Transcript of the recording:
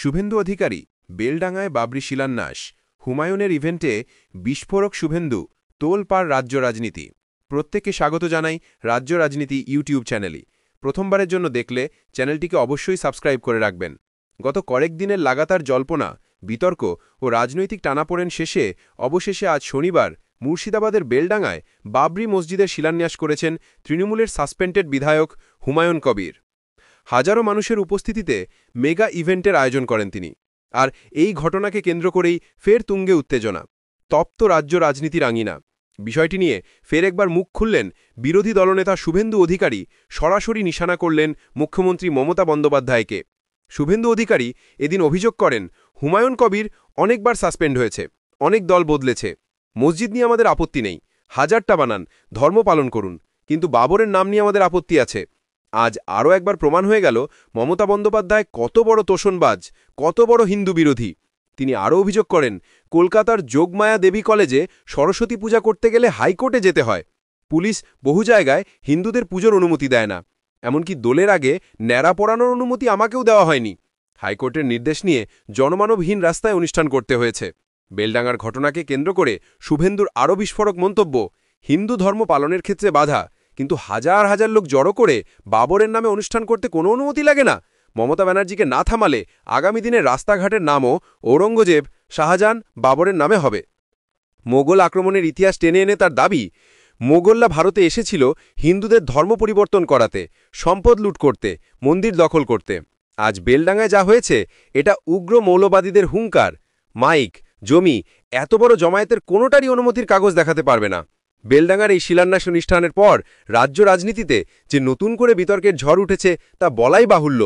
শুভেন্দু অধিকারী বেলডাঙায় বাবরি শিলান্যাস, হুমায়ুনের ইভেন্টে বিস্ফোরক শুভেন্দু, তোলপাড় রাজ্য রাজনীতি। প্রত্যেককে স্বাগত জানাই রাজ্য রাজনীতি ইউটিউব চ্যানেলে। প্রথমবারের জন্য দেখলে চ্যানেলটিকে অবশ্যই সাবস্ক্রাইব করে রাখবেন। গত কয়েক দিনের লাগাতার জল্পনা, বিতর্ক ও রাজনৈতিক টানাপোড়েন শেষে অবশেষে আজ শনিবার মুর্শিদাবাদের বেলডাঙায় বাবরি মসজিদের শিলান্যাস করেছেন তৃণমূলের সাসপেন্ডেড বিধায়ক হুমায়ুন কবির। হাজারো মানুষের উপস্থিতিতে মেগা ইভেন্টের আয়োজন করেন তিনি। আর এই ঘটনাকে কেন্দ্র করেই ফের তুঙ্গে উত্তেজনা, তপ্ত রাজ্য রাজনীতির আঙিনা। বিষয়টি নিয়ে ফের একবার মুখ খুললেন বিরোধী দলনেতা শুভেন্দু অধিকারী। সরাসরি নিশানা করলেন মুখ্যমন্ত্রী মমতা বন্দ্যোপাধ্যায়কে। শুভেন্দু অধিকারী এদিন অভিযোগ করেন, হুমায়ুন কবির অনেকবার সাসপেন্ড হয়েছে, অনেক দল বদলেছে। মসজিদ নিয়ে আমাদের আপত্তি নেই, হাজারটা বানান, ধর্ম পালন করুন, কিন্তু বাবরের নাম নিয়ে আমাদের আপত্তি আছে। আজ আরও একবার প্রমাণ হয়ে গেল মমতা বন্দ্যোপাধ্যায় কত বড় তোষণবাজ, কত বড় হিন্দু বিরোধী। তিনি আরও অভিযোগ করেন, কলকাতার যোগমায়া দেবী কলেজে সরস্বতী পূজা করতে গেলে হাইকোর্টে যেতে হয়। পুলিশ বহু জায়গায় হিন্দুদের পুজোর অনুমতি দেয় না, এমনকি দোলের আগে ন্যাড়া পরানোর অনুমতি আমাকেও দেওয়া হয়নি। হাইকোর্টের নির্দেশ নিয়ে জনমানবহীন রাস্তায় অনুষ্ঠান করতে হয়েছে। বেলডাঙার ঘটনাকে কেন্দ্র করে শুভেন্দুর আরও বিস্ফোরক মন্তব্য, হিন্দু ধর্ম পালনের ক্ষেত্রে বাধা, কিন্তু হাজার হাজার লোক জড়ো করে বাবরের নামে অনুষ্ঠান করতে কোনো অনুমতি লাগে না। মমতা ব্যানার্জিকে না থামালে আগামী দিনে রাস্তাঘাটের নামও ঔরঙ্গজেব, শাহজাহান, বাবরের নামে হবে। মোগল আক্রমণের ইতিহাস টেনে এনে তার দাবি, মোগলরা ভারতে এসেছিল হিন্দুদের ধর্ম পরিবর্তন করাতে, সম্পদ লুট করতে, মন্দির দখল করতে। আজ বেলডাঙায় যা হয়েছে এটা উগ্র মৌলবাদীদের হুঙ্কার। মাইক, জমি, এত বড় জমায়েতের কোনোটারই অনুমতির কাগজ দেখাতে পারবে না। বেলডাঙার এই শিলান্যাস অনুষ্ঠানের পর রাজ্য রাজনীতিতে যে নতুন করে বিতর্কের ঝড় উঠেছে তা বলাই বাহুল্য।